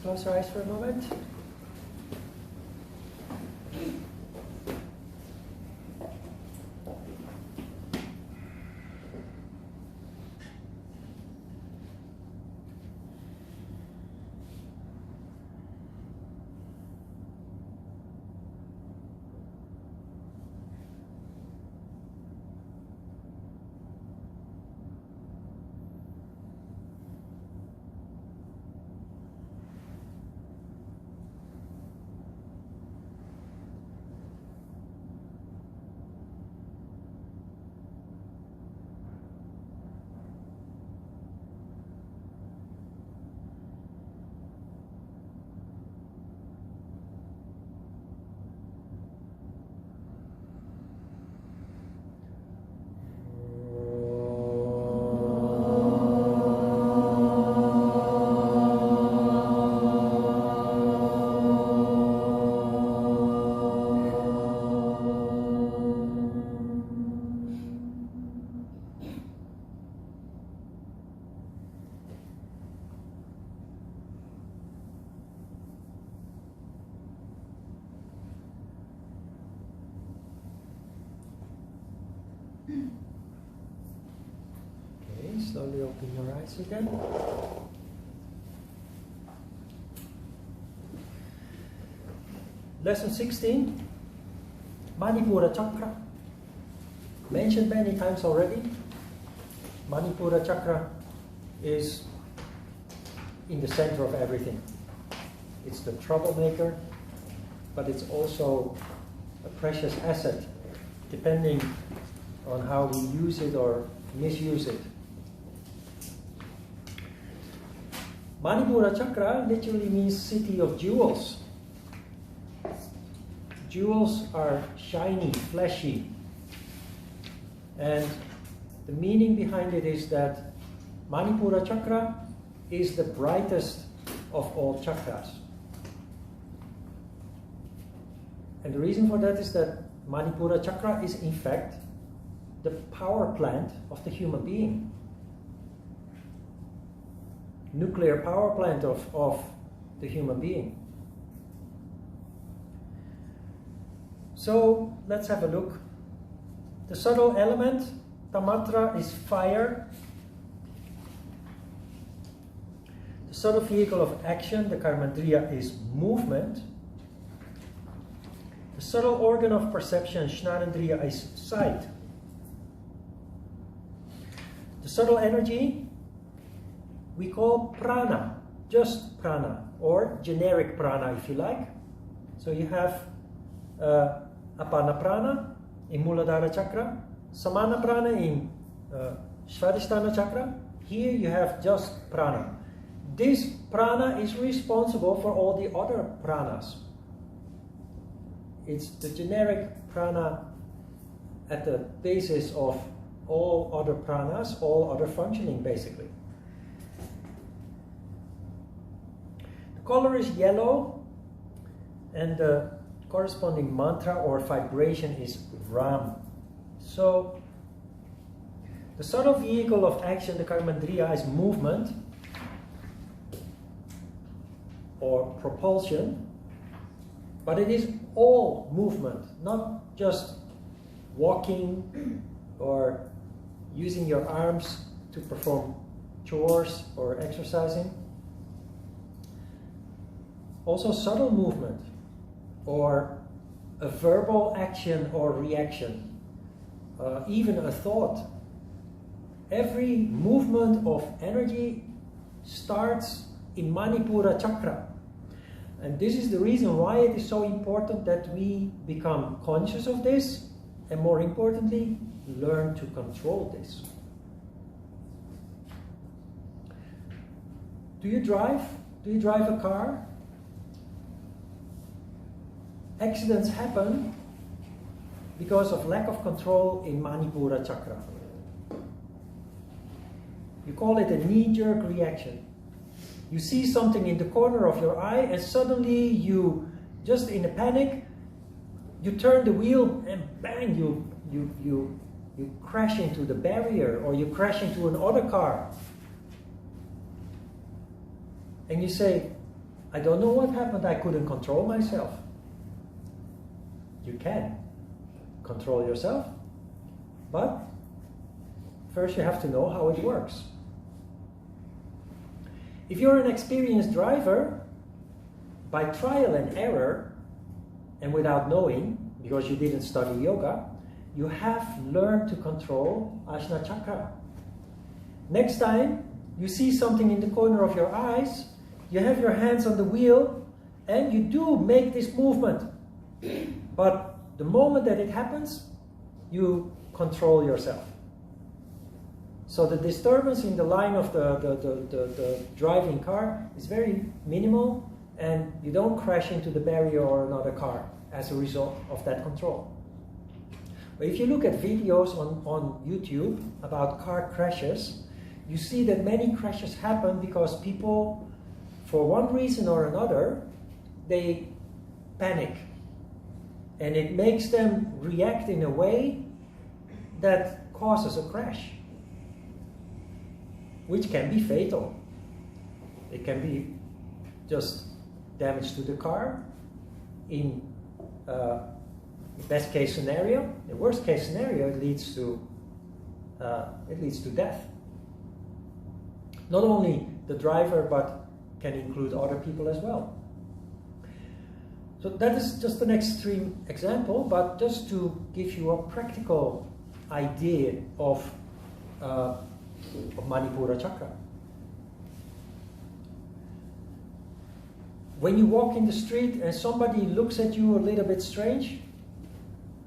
close your eyes for a moment. Okay, slowly open your eyes again. Lesson 16, Manipura Chakra. Mentioned many times already. Manipura Chakra is in the center of everything. It's the troublemaker, but it's also a precious asset, depending on how we use it or misuse it. Manipura Chakra literally means city of jewels. Jewels are shiny, fleshy, and the meaning behind it is that Manipura Chakra is the brightest of all chakras. And the reason for that is that Manipura Chakra is in fact the power plant of the human being. Nuclear power plant of the human being. So let's have a look. The subtle element, Tamatra, is fire. The subtle vehicle of action, the Karmandriya, is movement. The subtle organ of perception, Jnanendriya, is sight. The subtle energy we call prana, just prana, or generic prana if you like. So you have Apana prana in Muladhara chakra, Samana prana in Svadhisthana chakra. Here you have just prana. This prana is responsible for all the other pranas. It's the generic prana at the basis of all other pranas, all other functioning basically. The color is yellow, and the corresponding mantra or vibration is Ram. So the subtle vehicle of action, the Karmandriya, is movement or propulsion, but it is all movement, not just walking or using your arms to perform chores or exercising. Also subtle movement, or a verbal action or reaction, even a thought. Every movement of energy starts in Manipura Chakra. And this is the reason why it is so important that we become conscious of this, and more importantly, learn to control this. Do you drive? Do you drive a car? Accidents happen because of lack of control in Manipura Chakra. You call it a knee-jerk reaction. You see something in the corner of your eye and suddenly you, just in a panic, you turn the wheel and bang, you crash into the barrier, or you crash into another car. And you say, I don't know what happened, I couldn't control myself. You can control yourself, but first you have to know how it works. If you're an experienced driver, by trial and error, and without knowing, because you didn't study yoga, you have learned to control Ajna Chakra. Next time you see something in the corner of your eyes, you have your hands on the wheel, and you do make this movement. But the moment that it happens, you control yourself. So the disturbance in the line of the driving car is very minimal, and you don't crash into the barrier or another car as a result of that control. But if you look at videos on YouTube about car crashes, you see that many crashes happen because people, for one reason or another, they panic. And it makes them react in a way that causes a crash, which can be fatal. It can be just damage to the car in the best case scenario. The worst case scenario, it leads to death. Not only the driver, but can include other people as well. So that is just an extreme example, but just to give you a practical idea of Manipura Chakra. When you walk in the street and somebody looks at you a little bit strange,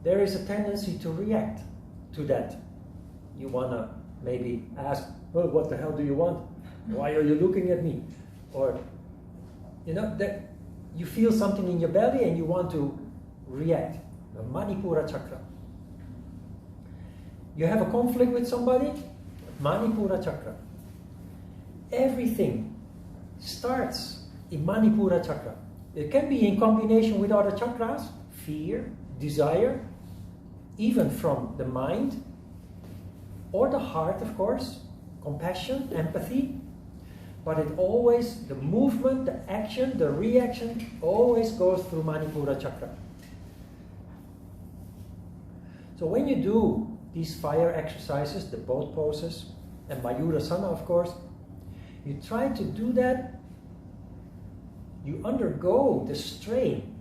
there is a tendency to react to that. You want to maybe ask, well, what the hell do you want? Why are you looking at me? Or, you know, that you feel something in your belly and you want to react. The Manipura Chakra. You have a conflict with somebody, Manipura Chakra. Everything starts in Manipura Chakra. It can be in combination with other chakras, fear, desire, even from the mind, or the heart, of course, compassion, empathy. But it always, the movement, the action, the reaction, always goes through Manipura Chakra. So when you do these fire exercises, the boat poses, and Mayurasana, of course, you try to do that, you undergo the strain.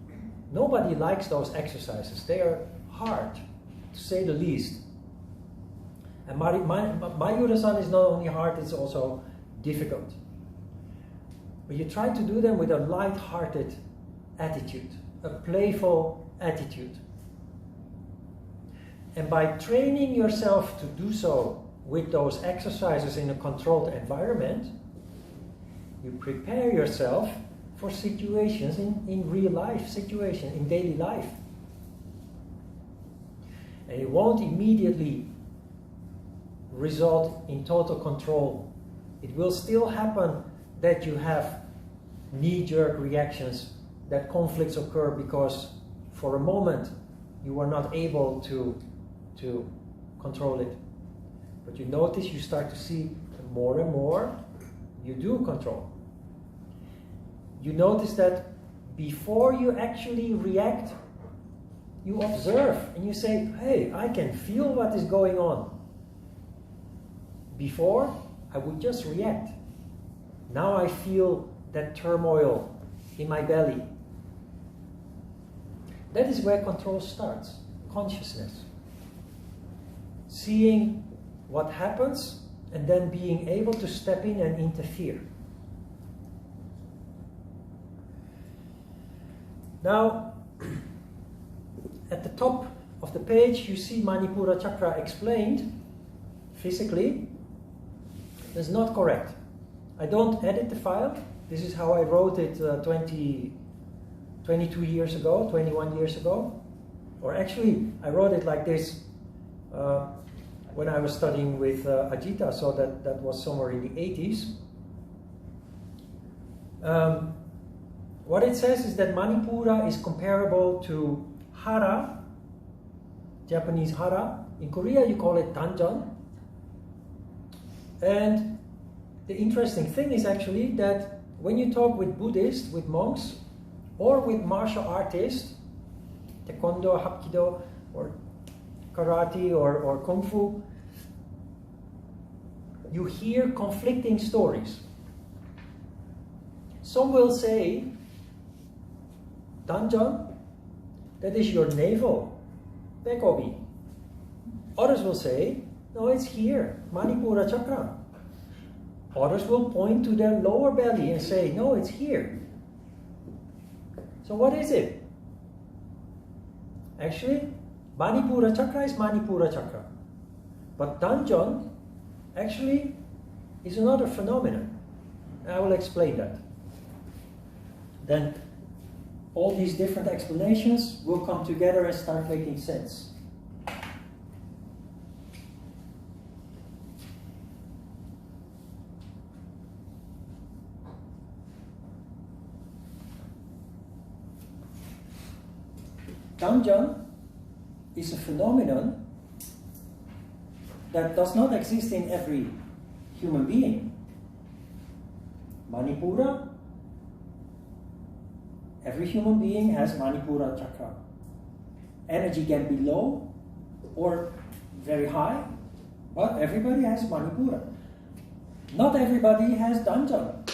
Nobody likes those exercises. They are hard, to say the least. And Mayurasana is not only hard, it's also difficult. But you try to do them with a light-hearted attitude, a playful attitude. And by training yourself to do so with those exercises in a controlled environment, you prepare yourself for situations in real life, situations in daily life. And it won't immediately result in total control. It will still happen that you have knee-jerk reactions, that conflicts occur because for a moment you are not able to control it. But you notice, you start to see more and more you do control. You notice that before you actually react, you observe and you say, hey, I can feel what is going on. Before, I would just react. Now I feel that turmoil in my belly. That is where control starts, consciousness. Seeing what happens and then being able to step in and interfere. Now, at the top of the page you see Manipura Chakra explained physically. That's not correct. I don't edit the file. This is how I wrote it 22 years ago, 21 years ago. Or actually, I wrote it like this when I was studying with Ajita, so that was somewhere in the 80s. What it says is that Manipura is comparable to Hara, Japanese Hara. In Korea you call it Tanjan. And the interesting thing is actually that when you talk with Buddhists, with monks, or with martial artists, taekwondo, hapkido, or karate, or kung fu, you hear conflicting stories. Some will say, Danjan, that is your navel, Pekobi. Others will say, no, it's here, Manipura Chakra. Others will point to their lower belly and say, no, it's here. So what is it? Actually, Manipura Chakra is Manipura Chakra. But Danjan actually is another phenomenon. I will explain that. Then all these different explanations will come together and start making sense. Danjan is a phenomenon that does not exist in every human being. Manipura, every human being has Manipura Chakra. Energy can be low or very high, but everybody has Manipura. Not everybody has Danjan.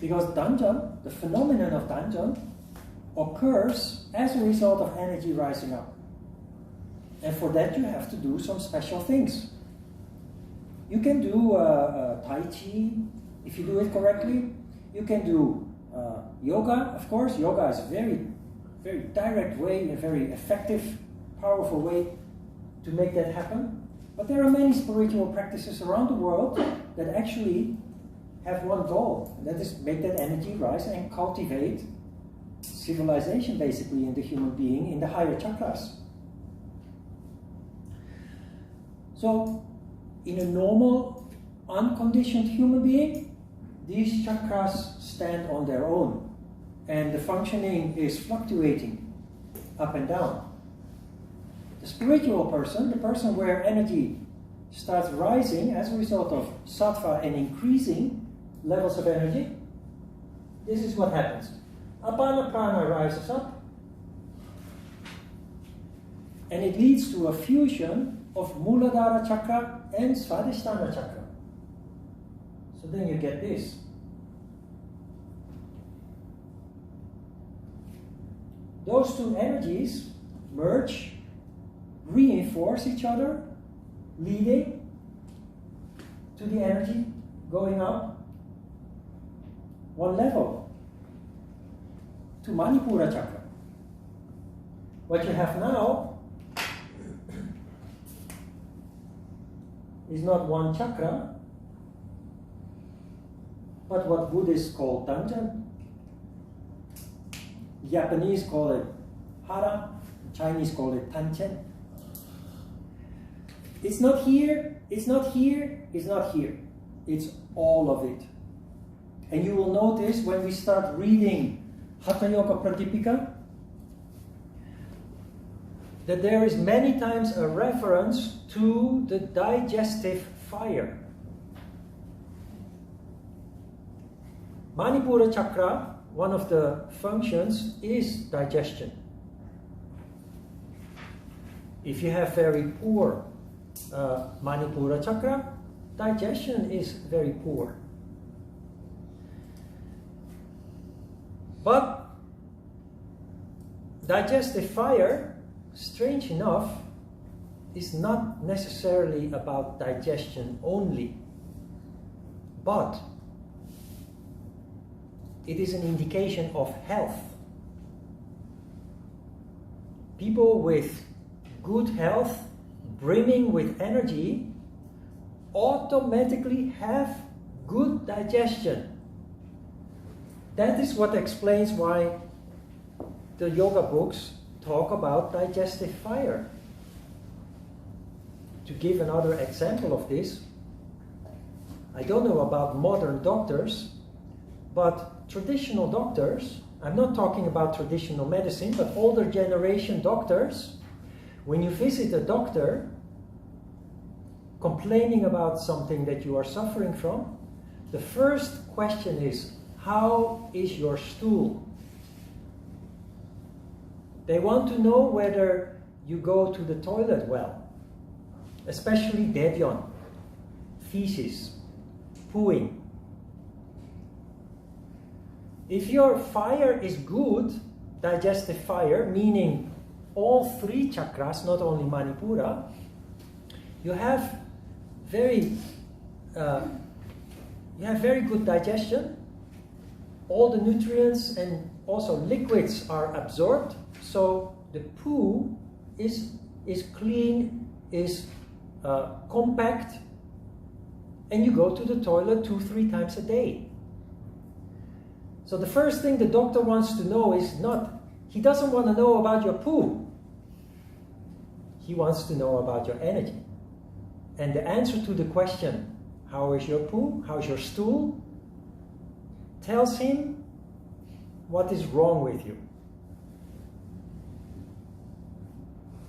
Because Danjan, the phenomenon of Danjan, occurs as a result of energy rising up. And for that you have to do some special things. You can do Tai Chi, if you do it correctly. You can do yoga, of course. Yoga is a very, very direct way, a very effective, powerful way to make that happen. But there are many spiritual practices around the world that actually have one goal, and that is make that energy rise and cultivate civilization basically in the human being in the higher chakras. So in a normal, unconditioned human being, these chakras stand on their own and the functioning is fluctuating up and down. The spiritual person, the person where energy starts rising as a result of sattva and increasing levels of energy, this is what happens. Apana prana rises up and it leads to a fusion of Muladhara chakra and Svadhisthana chakra. So then you get this. Those two energies merge, reinforce each other, leading to the energy going up one level, to Manipura chakra. What you have now is not one chakra, but what Buddhists call Danjan. Japanese call it Hara, Chinese call it Tanchen. It's not here, it's not here, it's not here. It's all of it. And you will notice when we start reading Hatha Yoga Pratipika that there is many times a reference to the digestive fire. Manipura chakra, one of the functions is digestion. If you have very poor Manipura chakra, digestion is very poor. But digestive fire, strange enough, is not necessarily about digestion only, but it is an indication of health. People with good health, brimming with energy, automatically have good digestion. That is what explains why the yoga books talk about digestive fire. To give another example of this, I don't know about modern doctors, but traditional doctors, I'm not talking about traditional medicine, but older generation doctors, when you visit a doctor complaining about something that you are suffering from, The first question is, how is your stool? They want to know whether you go to the toilet well, especially devyon, feces, pooing. If your fire is good, digestive fire, meaning all three chakras, not only Manipura, you have very good digestion. All the nutrients and also liquids are absorbed, so the poo is clean, is compact, and you go to the toilet 2-3 times a day. So the first thing the doctor wants to know is not, he doesn't want to know about your poo. He wants to know about your energy. And the answer to the question, how is your poo, how's your stool, tells him what is wrong with you.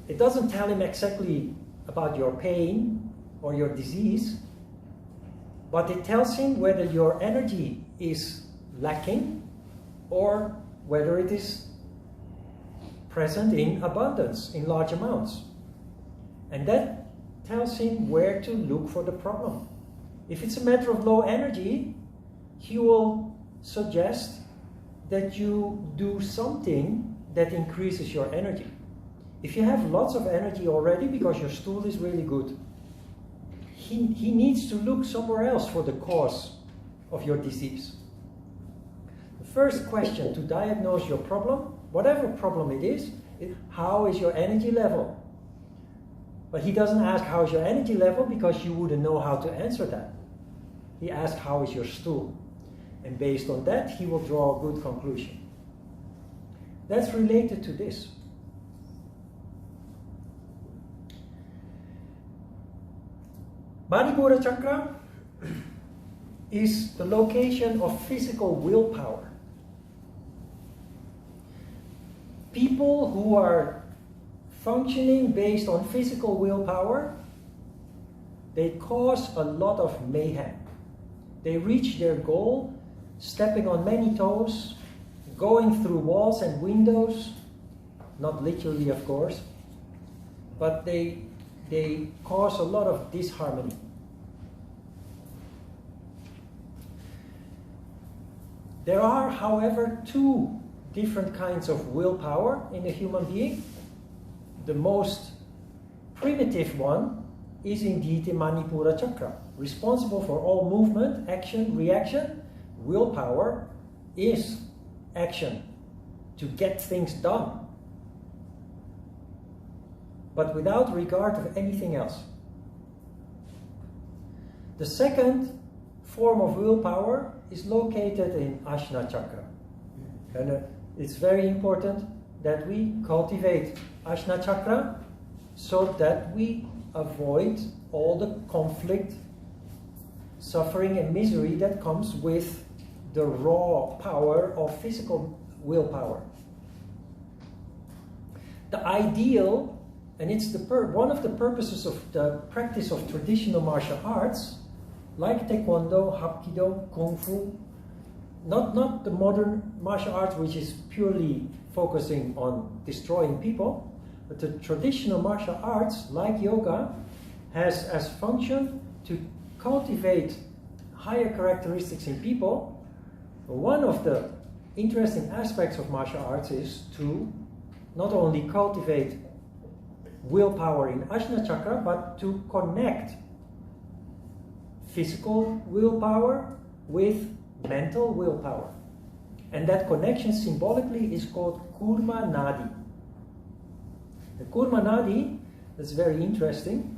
It doesn't tell him exactly about your pain or your disease, but it tells him whether your energy is lacking or whether it is present in abundance, in large amounts. And that tells him where to look for the problem. If it's a matter of low energy, he will suggest that you do something that increases your energy. If you have lots of energy already because your stool is really good, he needs to look somewhere else for the cause of your disease. The first question to diagnose your problem, whatever problem it is how is your energy level? But he doesn't ask how is your energy level because you wouldn't know how to answer that. He asks how is your stool? And based on that, he will draw a good conclusion. That's related to this. Manipura Chakra is the location of physical willpower. People who are functioning based on physical willpower, they cause a lot of mayhem. They reach their goal, stepping on many toes, going through walls and windows, not literally of course, but they cause a lot of disharmony. There are, however, two different kinds of willpower in a human being. The most primitive one is indeed the Manipura Chakra, responsible for all movement, action, reaction. Willpower is action, to get things done, but without regard of anything else. The second form of willpower is located in Ajna Chakra. And it's very important that we cultivate Ajna Chakra so that we avoid all the conflict, suffering and misery that comes with the raw power of physical willpower. The ideal, and it's one of the purposes of the practice of traditional martial arts, like Taekwondo, Hapkido, Kung Fu, not the modern martial arts which is purely focusing on destroying people, but the traditional martial arts, like yoga, has as function to cultivate higher characteristics in people. One of the interesting aspects of martial arts is to not only cultivate willpower in Ajna Chakra, but to connect physical willpower with mental willpower. And that connection symbolically is called Kurma Nadi. The Kurma Nadi, that's very interesting.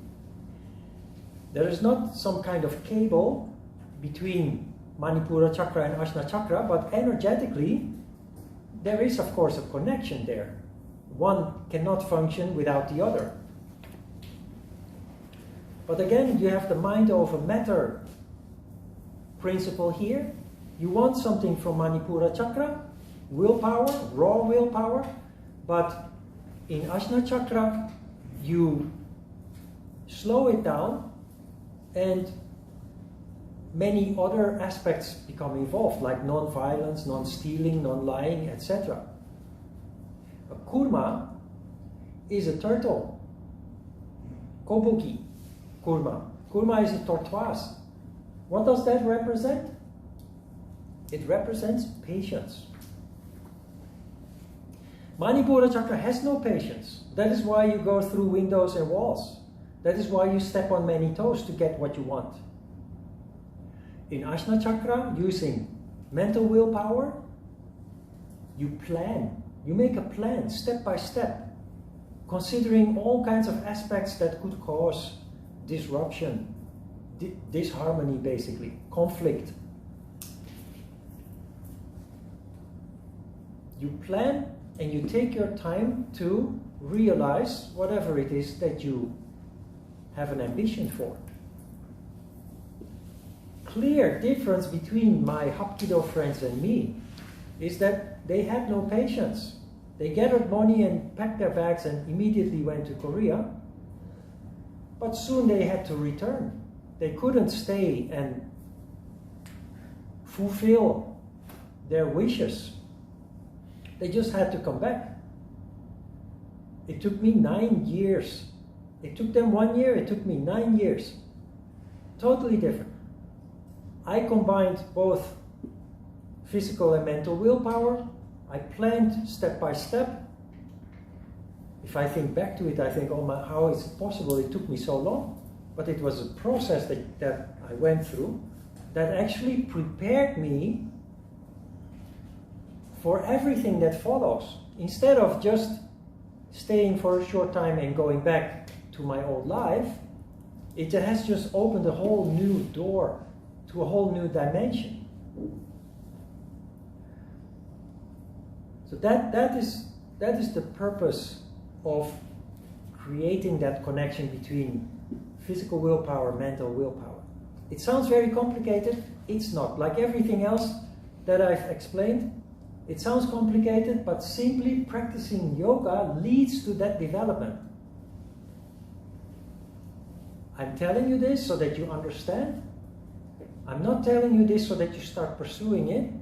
There is not some kind of cable between Manipura Chakra and Ajna Chakra, but energetically there is of course a connection there. One cannot function without the other. But again, you have the mind over matter principle here. You want something from Manipura Chakra, willpower, raw willpower, but in Ajna Chakra you slow it down and many other aspects become involved, like non-violence, non-stealing, non-lying, etc. A kurma is a turtle. Kobuki kurma. Kurma is a tortoise. What does that represent? It represents patience. Manipura Chakra has no patience. That is why you go through windows and walls. That is why you step on many toes to get what you want. In Ajna Chakra, using mental willpower, you plan. You make a plan, step by step, considering all kinds of aspects that could cause disruption, disharmony basically, conflict. You plan and you take your time to realize whatever it is that you have an ambition for. Clear difference between my Hapkido friends and me is that they had no patience. They gathered money and packed their bags and immediately went to Korea. But soon they had to return. They couldn't stay and fulfill their wishes. They just had to come back. It took me 9 years. It took them 1 year, it took me 9 years. Totally different. I combined both physical and mental willpower. I planned step by step. If I think back to it, I think, oh my, how is it possible it took me so long? But it was a process that I went through that actually prepared me for everything that follows. Instead of just staying for a short time and going back to my old life, it has just opened a whole new door to a whole new dimension. So that is the purpose of creating that connection between physical willpower, mental willpower. It sounds very complicated. It's not. Like everything else that I've explained, it sounds complicated, but simply practicing yoga leads to that development. I'm telling you this so that you understand. I'm not telling you this so that you start pursuing it,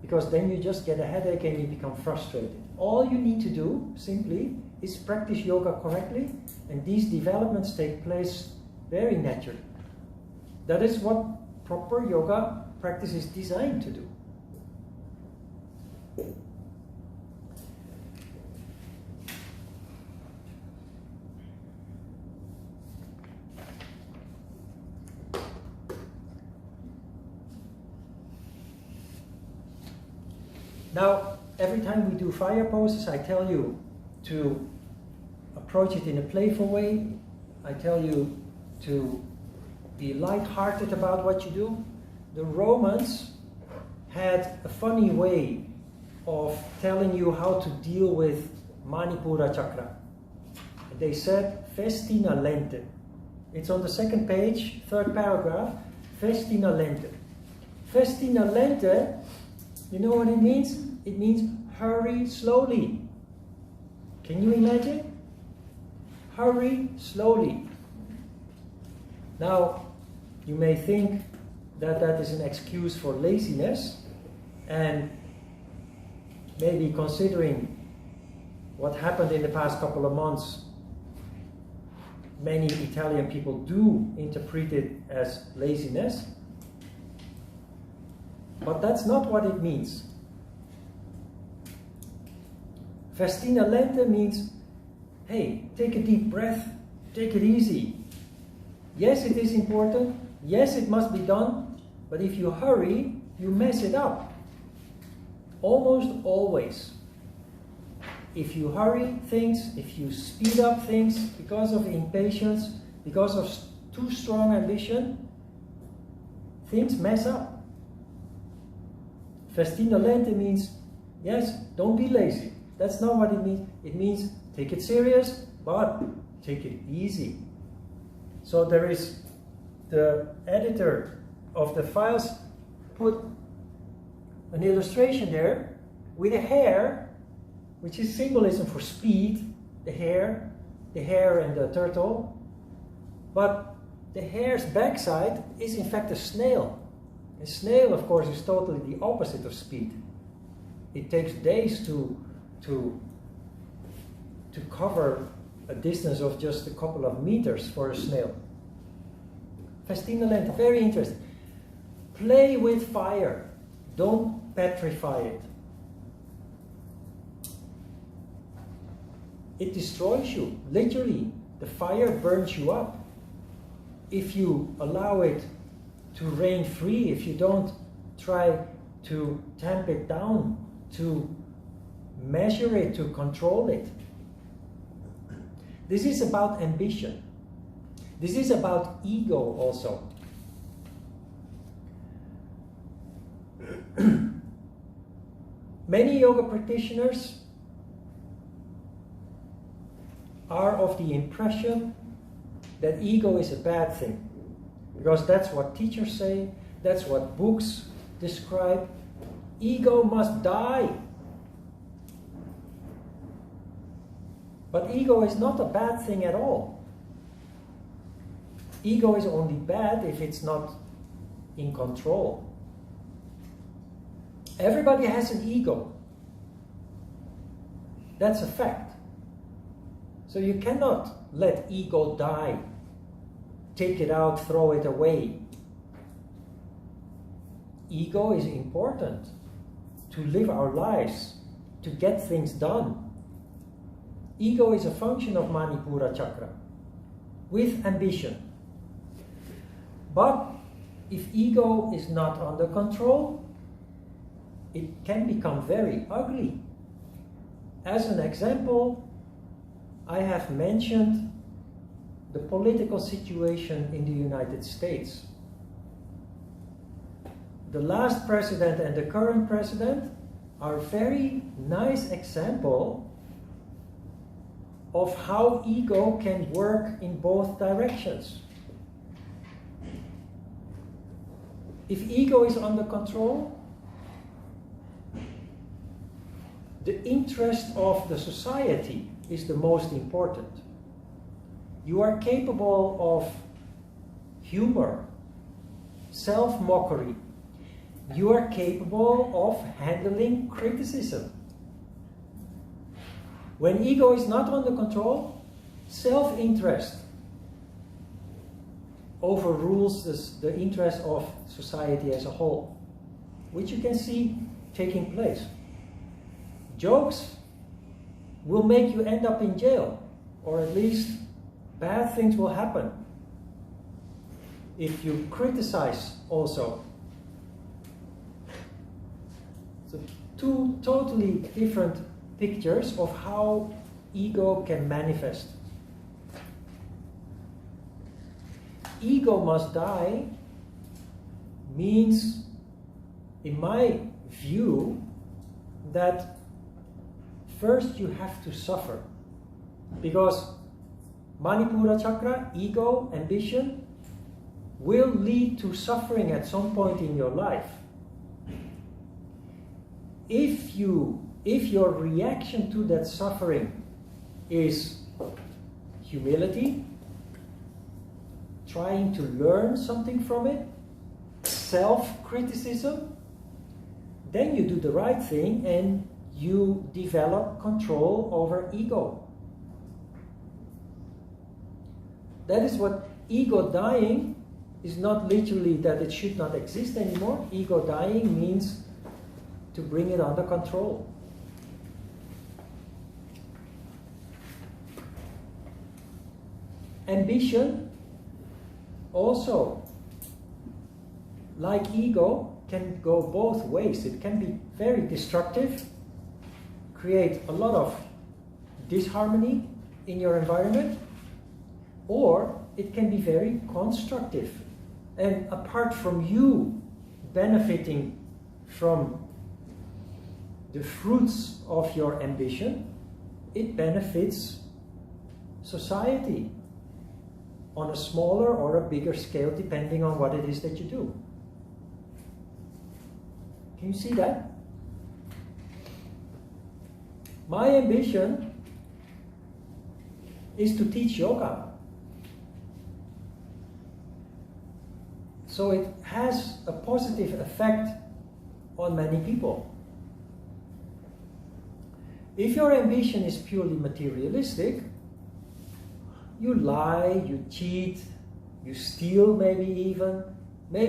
because then you just get a headache and you become frustrated. All you need to do, simply, is practice yoga correctly, and these developments take place very naturally. That is what proper yoga practice is designed to do. Now, every time we do fire poses, I tell you to approach it in a playful way. I tell you to be light-hearted about what you do. The Romans had a funny way of telling you how to deal with Manipura Chakra. They said, festina lente. It's on the second page, third paragraph, festina lente. Festina lente, you know what it means? It means hurry slowly. Can you imagine? Hurry slowly. Now, you may think that that is an excuse for laziness, and maybe considering what happened in the past couple of months, many Italian people do interpret it as laziness. But that's not what it means. Festina lente means, hey, take a deep breath, take it easy. Yes, it is important. Yes, it must be done. But if you hurry, you mess it up. Almost always. If you hurry things, if you speed up things because of impatience, because of too strong ambition, things mess up. Festina lente means, yes, don't be lazy. That's not what it means. It means take it serious, but take it easy. So there is the editor of the files put an illustration there with a hare, which is symbolism for speed, the hare and the turtle. But The hare's backside is in fact a snail. A snail, of course, is totally the opposite of speed. It takes days to cover a distance of just a couple of meters for a snail. Festina lente, very interesting. Play with fire. Don't petrify it. It destroys you, literally. The fire burns you up. If you allow it to reign free, if you don't try to tamp it down, to measure it, to control it. This is about ambition. This is about ego also. Many yoga practitioners are of the impression that ego is a bad thing, because that's what teachers say, that's what books describe. Ego must die. But ego is not a bad thing at all. Ego is only bad if it's not in control. Everybody has an ego. That's a fact. So you cannot let ego die. Take it out, throw it away. Ego is important to live our lives, to get things done. Ego is a function of Manipura Chakra, with ambition. But if ego is not under control, it can become very ugly. As an example, I have mentioned the political situation in the United States. The last president and the current president are a very nice example of how ego can work in both directions. If ego is under control, the interest of the society is the most important. You are capable of humor, self-mockery. You are capable of handling criticism. When ego is not under control, self-interest overrules the interest of society as a whole, which you can see taking place. Jokes will make you end up in jail, or at least bad things will happen. If you criticize also. So two totally different pictures of how ego can manifest. Ego must die means, in my view, that first you have to suffer. Because Manipura Chakra, ego, ambition, will lead to suffering at some point in your life. If your reaction to that suffering is humility, trying to learn something from it, self-criticism, then you do the right thing and you develop control over ego. That is what ego dying is, not literally that it should not exist anymore. Ego dying means to bring it under control. Ambition also, like ego, can go both ways. It can be very destructive, create a lot of disharmony in your environment, or it can be very constructive. And apart from you benefiting from the fruits of your ambition, it benefits society on a smaller or a bigger scale, depending on what it is that you do. Can you see that? My ambition is to teach yoga. So it has a positive effect on many people. If your ambition is purely materialistic, you lie, you cheat, you steal maybe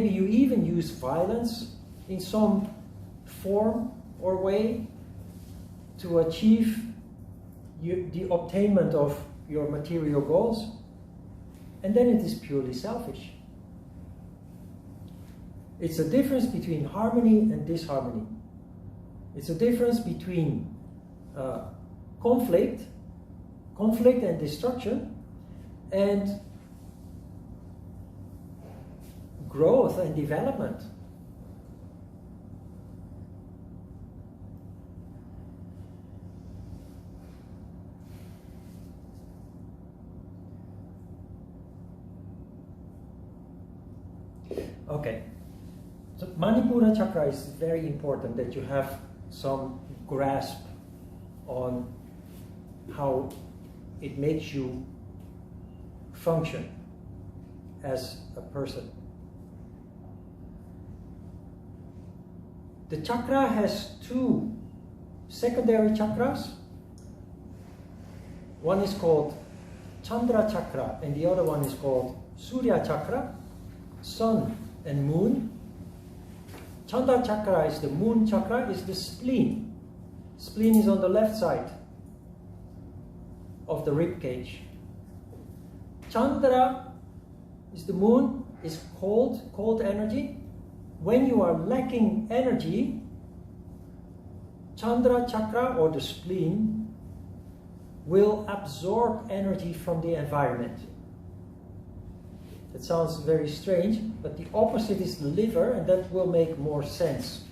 you even use violence in some form or way to achieve the obtainment of your material goals, and then it is purely selfish. It's a difference between harmony and disharmony. It's a difference between conflict and destruction, and growth and development. Okay, so Manipura chakra is very important that you have some grasp on how it makes you function as a person. The chakra has two secondary chakras. One is called Chandra chakra and the other one is called Surya chakra, sun and moon. Chandra chakra is the moon chakra, is the spleen. Spleen is on the left side of the rib cage. Chandra is the moon, is cold energy. When you are lacking energy, Chandra chakra or the spleen will absorb energy from the environment. That sounds very strange, but the opposite is the liver, and that will make more sense.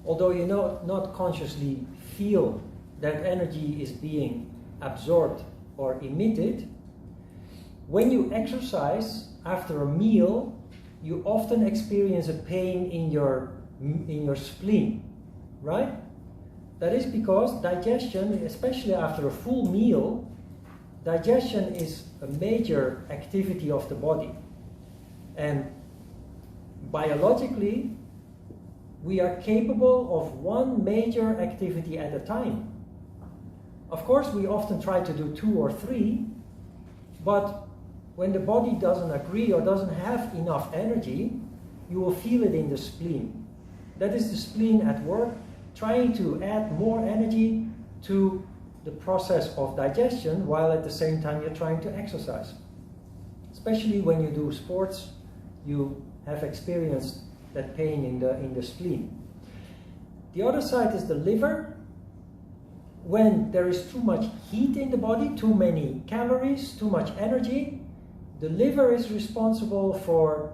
Although you not consciously feel that energy is being absorbed or emitted, when you exercise after a meal, you often experience a pain in your spleen, right? That is because digestion, especially after a full meal, digestion is a major activity of the body. And biologically, we are capable of one major activity at a time. Of course, we often try to do 2 or 3, but when the body doesn't agree or doesn't have enough energy, you will feel it in the spleen. That is the spleen at work, trying to add more energy to the process of digestion, while at the same time you're trying to exercise. Especially when you do sports, you have experienced that pain in the spleen. The other side is the liver. When there is too much heat in the body, too many calories, too much energy, the liver is responsible for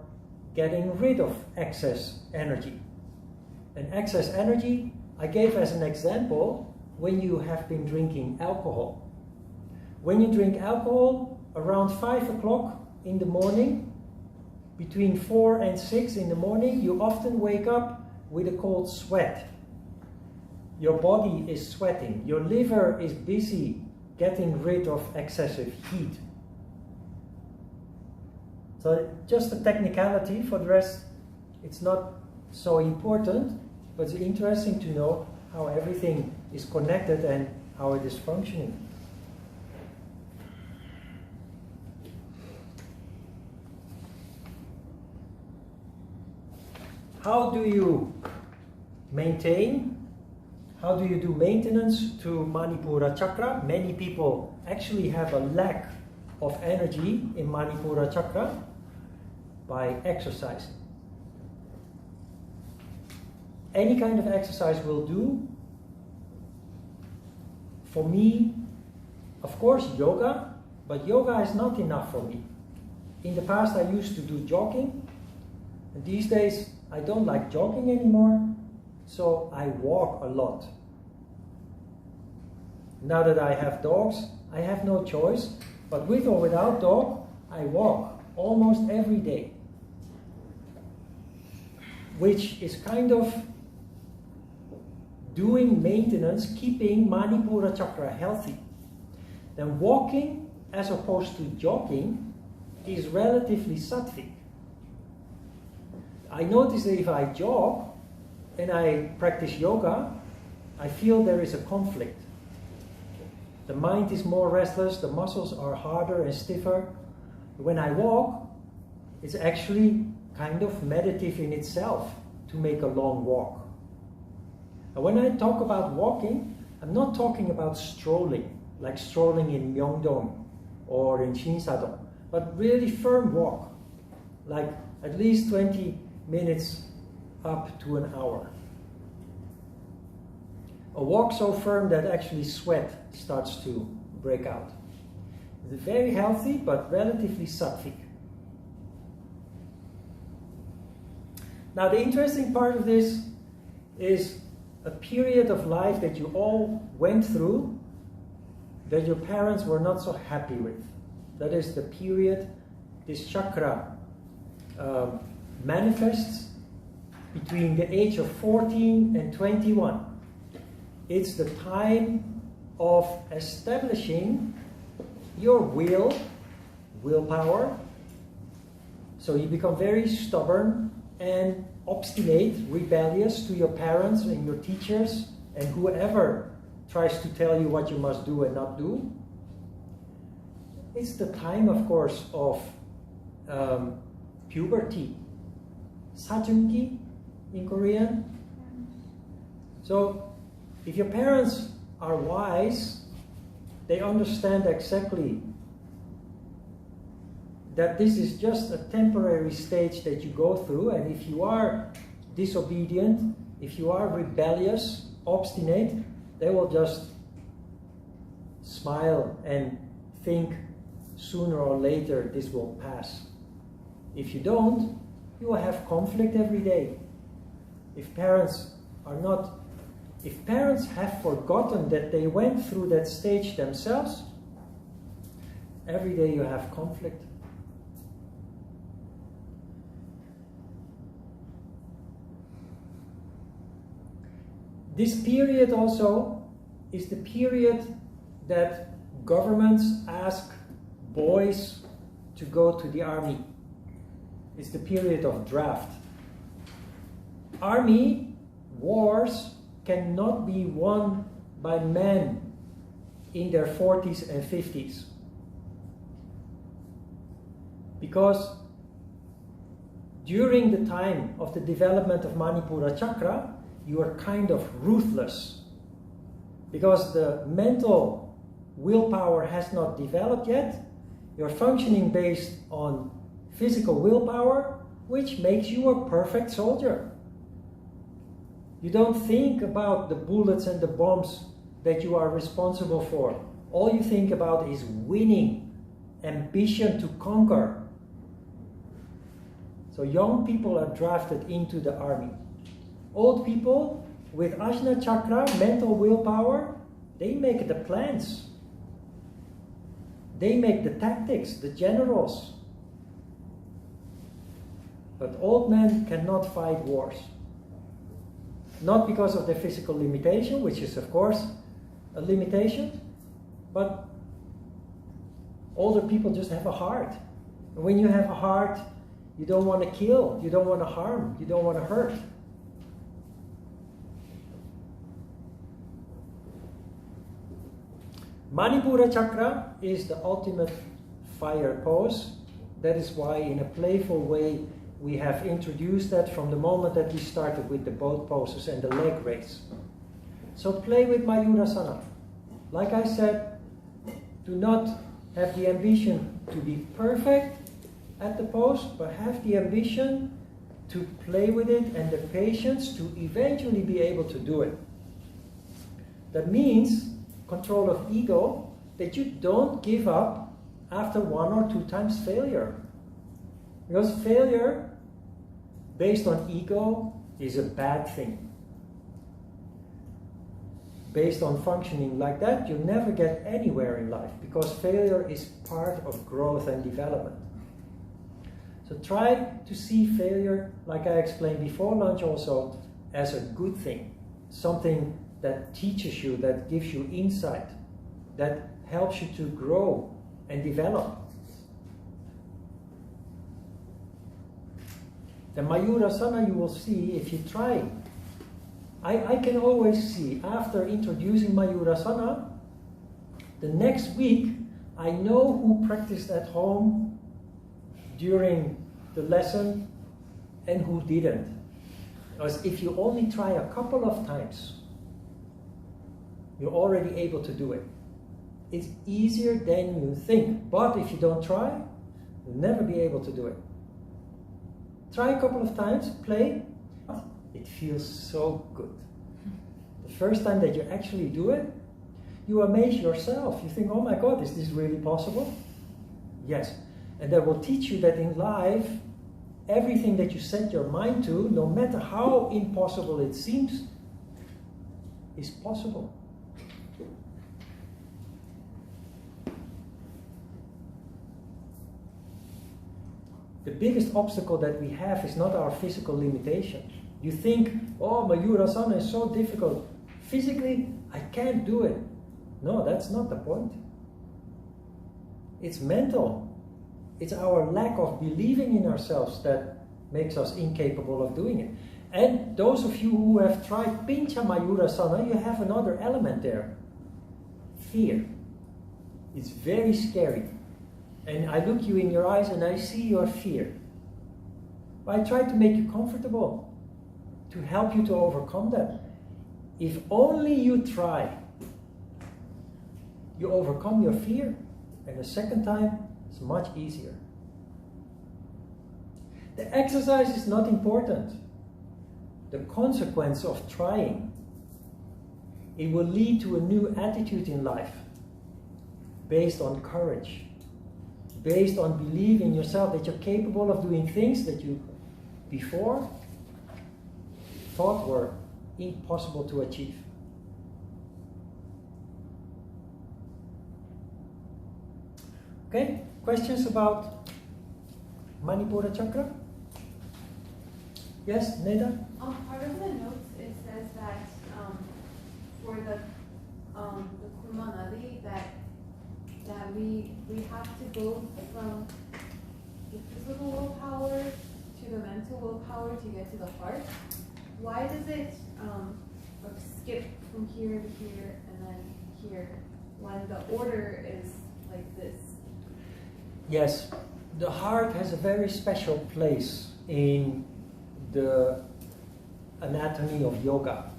getting rid of excess energy. And excess energy, I gave as an example, when you have been drinking alcohol. When you drink alcohol around 5 o'clock in the morning, between 4 and 6 in the morning, you often wake up with a cold sweat. Your body is sweating. Your liver is busy getting rid of excessive heat. So just a technicality. For the rest, it's not so important, but it's interesting to know how everything is connected and how it is functioning. How do you do maintenance to Manipura chakra? Many people actually have a lack of energy in Manipura chakra by exercising. Any kind of exercise will do. For me, of course, yoga, but yoga is not enough for me. In the past, I used to do jogging, and these days, I don't like jogging anymore, so I walk a lot. Now that I have dogs, I have no choice, but with or without dog, I walk almost every day, which is kind of doing maintenance, keeping Manipura chakra healthy. Then walking, as opposed to jogging, is relatively sattvic. I notice that if I jog and I practice yoga, I feel there is a conflict. The mind is more restless, the muscles are harder and stiffer. When I walk, it's actually kind of meditative in itself to make a long walk. And when I talk about walking, I'm not talking about strolling, like strolling in Myeongdong or in Shinsadong, but really firm walk, like at least 20 minutes up to an hour. A walk so firm that actually sweat starts to break out. It's very healthy, but relatively sattvic. Now, the interesting part of this is a period of life that you all went through that your parents were not so happy with. That is the period this chakra manifests between the age of 14 and 21. It's the time of establishing your willpower. So you become very stubborn and obstinate, rebellious to your parents and your teachers and whoever tries to tell you what you must do and not do. It's the time, of course, of puberty, 사춘기 in Korean. So if your parents are wise, they understand exactly that this is just a temporary stage that you go through, and if you are disobedient, if you are rebellious, obstinate, they will just smile and think sooner or later this will pass. If you don't, you will have conflict every day. If parents have forgotten that they went through that stage themselves, every day you have conflict. This period also is the period that governments ask boys to go to the army. It's the period of draft. Army wars cannot be won by men in their 40s and 50s. Because during the time of the development of Manipura Chakra, you are kind of ruthless. Because the mental willpower has not developed yet, you're functioning based on physical willpower, which makes you a perfect soldier. You don't think about the bullets and the bombs that you are responsible for. All you think about is winning, ambition to conquer. So young people are drafted into the army. Old people with Ajna Chakra, mental willpower, they make the plans. They make the tactics, the generals. But old men cannot fight wars. Not because of their physical limitation, which is of course a limitation, but older people just have a heart. And when you have a heart, you don't want to kill, you don't want to harm, you don't want to hurt. Manipura Chakra is the ultimate fire pose. That is why in a playful way we have introduced that from the moment that we started with the boat poses and the leg raise. So play with Mayurasana. Like I said, do not have the ambition to be perfect at the pose, but have the ambition to play with it and the patience to eventually be able to do it. That means control of ego, that you don't give up after 1 or 2 times failure. Because failure based on ego is a bad thing. Based on functioning like that, you'll never get anywhere in life, because failure is part of growth and development. So try to see failure, like I explained before lunch also, as a good thing. Something that teaches you, that gives you insight, that helps you to grow and develop. The Mayurasana you will see if you try. I can always see after introducing Mayurasana, the next week I know who practiced at home during the lesson and who didn't. Because if you only try a couple of times, you're already able to do it. It's easier than you think, but if you don't try, you'll never be able to do it. Try a couple of times, play. It feels so good. The first time that you actually do it, you amaze yourself. You think, oh my God, is this really possible? Yes. And that will teach you that in life, everything that you set your mind to, no matter how impossible it seems, is possible. The biggest obstacle that we have is not our physical limitation. You think, oh, Mayurasana is so difficult. Physically, I can't do it. No, that's not the point. It's mental. It's our lack of believing in ourselves that makes us incapable of doing it. And those of you who have tried Pincha Mayurasana, you have another element there. Fear. It's very scary. And I look you in your eyes and I see your fear. But I try to make you comfortable, to help you to overcome that. If only you try, you overcome your fear, and the second time, it's much easier. The exercise is not important. The consequence of trying, it will lead to a new attitude in life, based on courage, based on believing in yourself that you're capable of doing things that you before thought were impossible to achieve. Okay, questions about Manipura Chakra? Yes, Neda? Part of the notes, it says that for the Kurmanadi, that we have to go from the physical willpower to the mental willpower to get to the heart. Why does it like skip from here to here and then here when the order is like this? Yes, the heart has a very special place in the anatomy of yoga.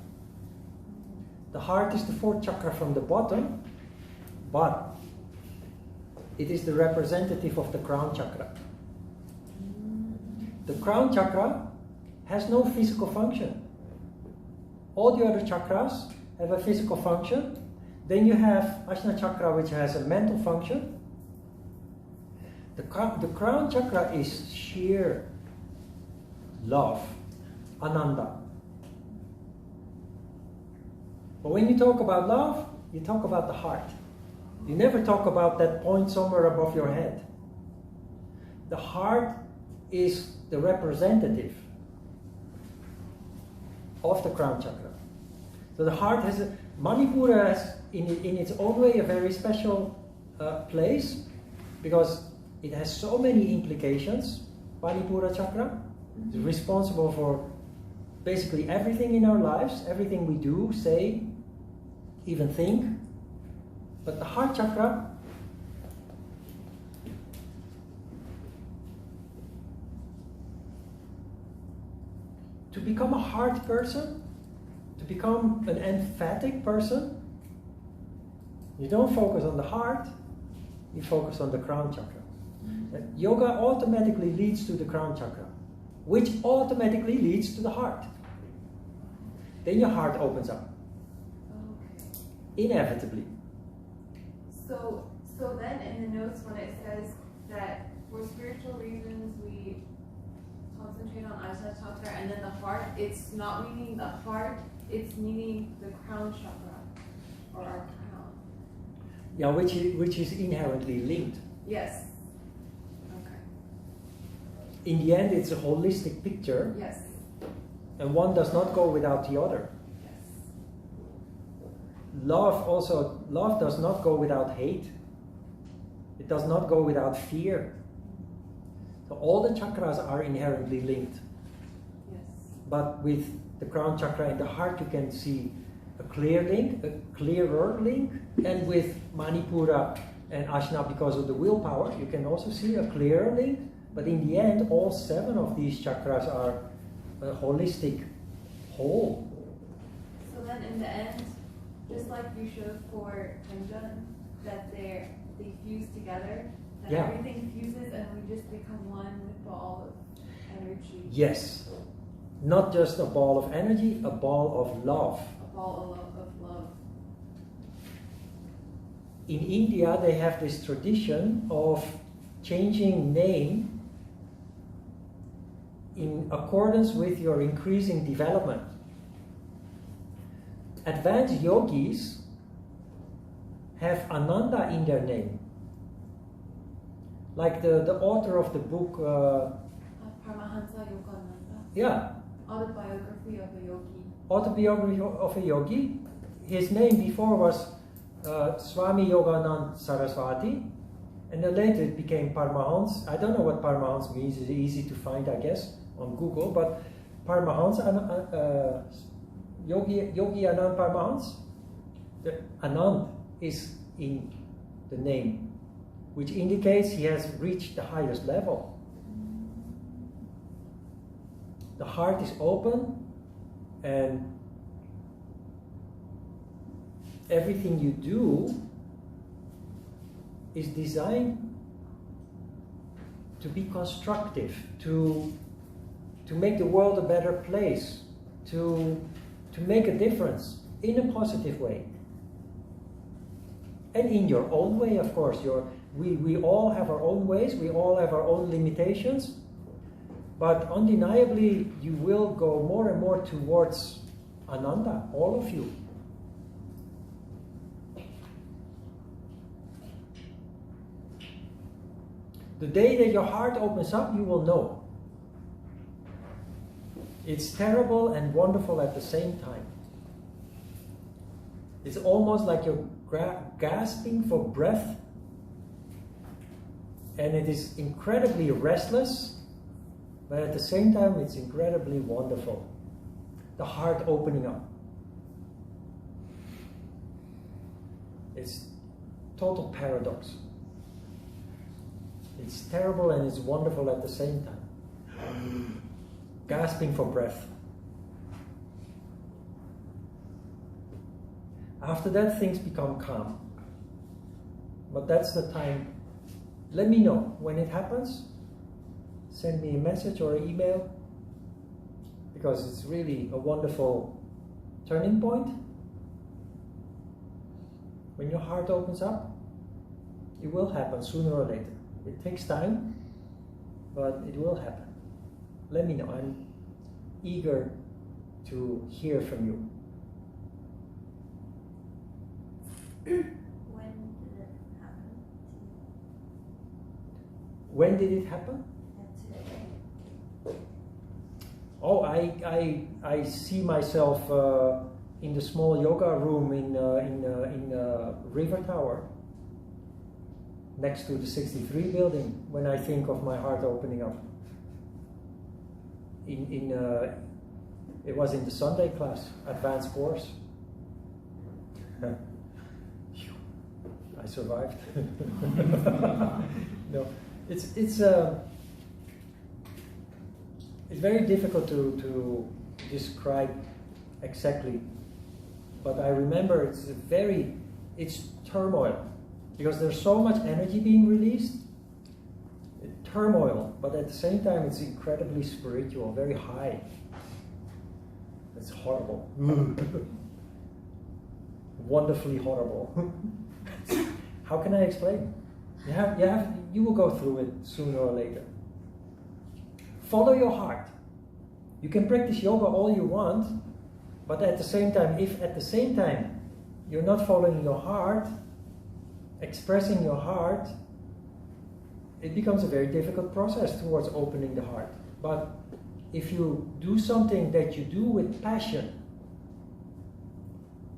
The heart is the fourth chakra from the bottom, but it is the representative of the crown chakra. The crown chakra has no physical function. All the other chakras have a physical function. Then you have Ajna chakra, which has a mental function. The crown chakra is sheer love, ananda. But when you talk about love, you talk about the heart. You never talk about that point somewhere above your head. The heart is the representative of the crown chakra. So the heart has Manipura has in its own way a very special place, because it has so many implications. Manipura chakra is responsible for basically everything in our lives, everything we do, say, even think. But the heart chakra to become a heart person, to become an emphatic person, you don't focus on the heart, you focus on the crown chakra. Yoga automatically leads to the crown chakra, which automatically leads to the heart. Then your heart opens up. Okay. Inevitably. So then in the notes when it says that for spiritual reasons we concentrate on Ajna chakra and then the heart, it's not meaning the heart, it's meaning the crown chakra or our crown. Yeah, which is inherently linked. Yes. Okay. In the end, it's a holistic picture. Yes. And one does not go without the other. Yes. Love does not go without hate. It does not go without fear. So all the chakras are inherently linked. but with the crown chakra and the heart you can see a clearer link, and with Manipura and Ajna, because of the willpower, you can also see a clearer link. But in the end, all 7 of these chakras are a holistic whole. So then in the end, just like you showed for Kenjan, that they fuse together, that Yeah. everything fuses and we just become one with the all of energy. Yes. Not just a ball of energy, a ball of love. A ball of love. In India, they have this tradition of changing name in accordance with your increasing development. Advanced yogis have Ananda in their name. Like the author of the book, Paramahansa Yogananda. yeah, Autobiography of a Yogi. Autobiography of a Yogi. His name before was Swami Yogananda Saraswati, and then later it became Paramahansa. I don't know what Paramahansa means. It's easy to find, I guess, on Google. But Paramahansa, Yogi Anand Paramahansa, the Anand is in the name, which indicates he has reached the highest level. The heart is open, and everything you do is designed to be constructive, to make the world a better place, to make a difference in a positive way. And in your own way, of course. We all have our own ways, we all have our own limitations, but undeniably you will go more and more towards Ananda, all of you. The day that your heart opens up, you will know. It's terrible and wonderful at the same time. It's almost like you're gasping for breath, and it is incredibly restless, but at the same time it's incredibly wonderful. The heart opening up. It's total paradox. It's terrible and it's wonderful at the same time. Gasping for breath. After that, things become calm. But that's the time. Let me know when it happens. Send me a message or an email, because it's really a wonderful turning point. When your heart opens up, it will happen sooner or later. It takes time, but it will happen. Let me know. I'm eager to hear from you. When did it happen? When did it happen? Today. Oh, I see myself in the small yoga room in River Tower, next to the 63 building, when I think of my heart opening up. It was in the Sunday class, advanced course. I survived. No, it's very difficult to describe exactly, but I remember it's turmoil, because there's so much energy being released. Turmoil, but at the same time it's incredibly spiritual, very high. It's horrible. Wonderfully horrible. How can I explain? You will go through it sooner or later. Follow your heart. You can practice yoga all you want, but at the same time, if at the same time you're not following your heart, expressing your heart, it becomes a very difficult process towards opening the heart. But if you do something that you do with passion,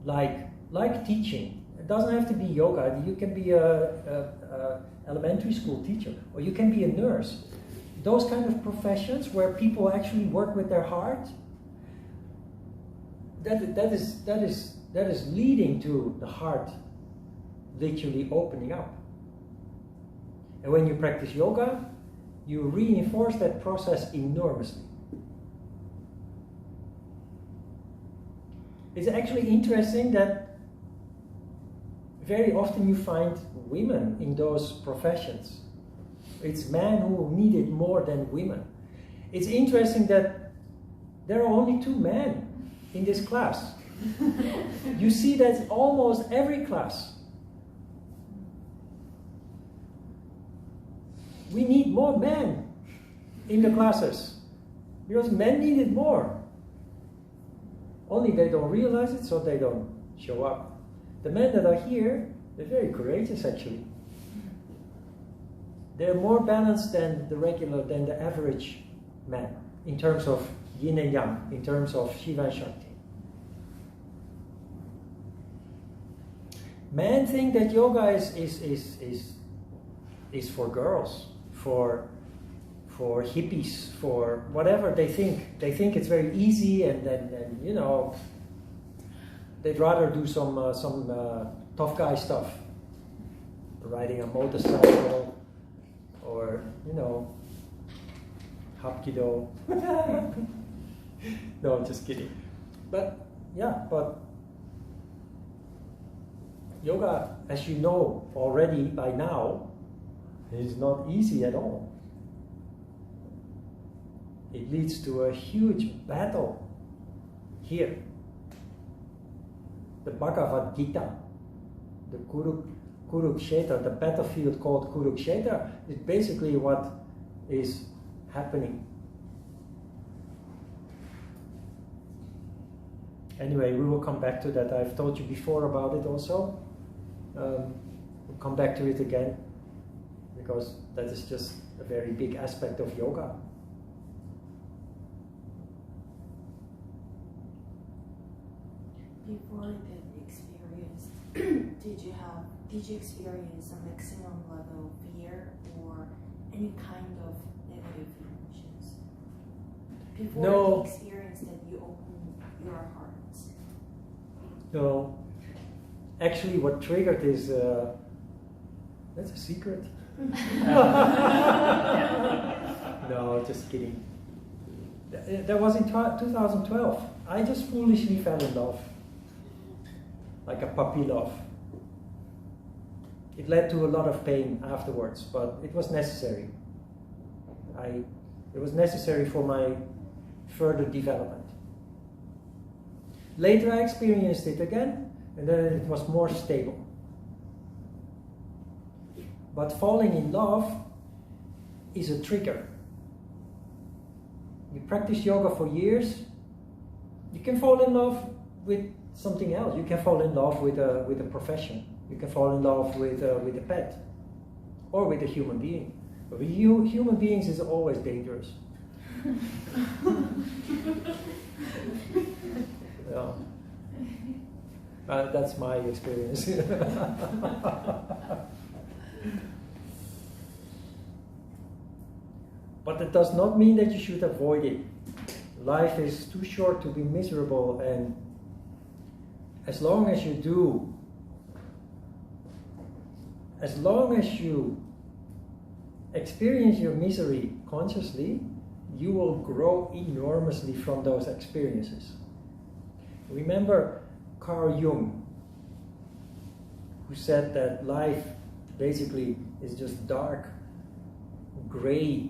like teaching, it doesn't have to be yoga. You can be a elementary school teacher, or you can be a nurse. Those kind of professions where people actually work with their heart, that is leading to the heart literally opening up. And when you practice yoga, you reinforce that process enormously. It's actually interesting that very often you find women in those professions. It's men who need it more than women. It's interesting that there are only 2 men in this class. You see that almost every class. We need more men in the classes because men need it more. Only they don't realize it, so they don't show up. The men that are here, they're very courageous actually. They're more balanced than the average man in terms of yin and yang, in terms of Shiva and Shakti. Men think that yoga is for girls, for hippies, for whatever they think. They think it's very easy, and you know, they'd rather do some tough guy stuff, riding a motorcycle, or you know, hapkido. No, I'm just kidding. But yeah, but yoga, as you know already by now, is not easy at all. It leads to a huge battle here. The Bhagavad Gita, the Kurukshetra, the battlefield called Kurukshetra, is basically what is happening. Anyway, we will come back to that. I've told you before about it also. We'll come back to it again, because that is just a very big aspect of yoga. Before the experience, did you experience a maximum level of fear or any kind of negative emotions? Before the experience that you open your heart? No. Actually, what triggered is, that's a secret. No, just kidding. That was in 2012. I just foolishly fell in love. Like a puppy love. It led to a lot of pain afterwards, but it was necessary. It was necessary for my further development. Later I experienced it again, and then it was more stable. But falling in love is a trigger. You practice yoga for years, you can fall in love with something else. You can fall in love with a profession. You can fall in love with a pet, or with a human being. But with human beings is always dangerous. Yeah. That's my experience. But that does not mean that you should avoid it. Life is too short to be miserable, and as long as you experience your misery consciously, you will grow enormously from those experiences. Remember Carl Jung, who said that life basically is just dark, gray,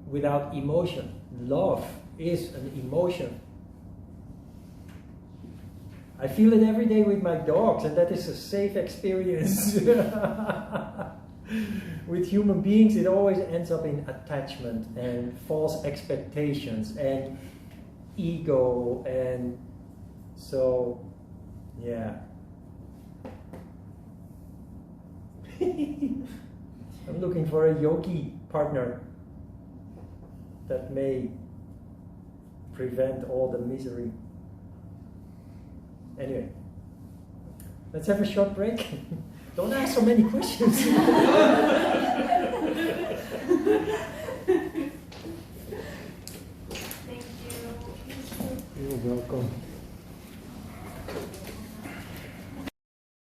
without emotion. Love is an emotion. I feel it every day with my dogs, and that is a safe experience. With human beings, it always ends up in attachment and false expectations and ego, and so, yeah. I'm looking for a yogi partner that may prevent all the misery. Anyway, let's have a short break. Don't ask so many questions. Thank you. You're welcome.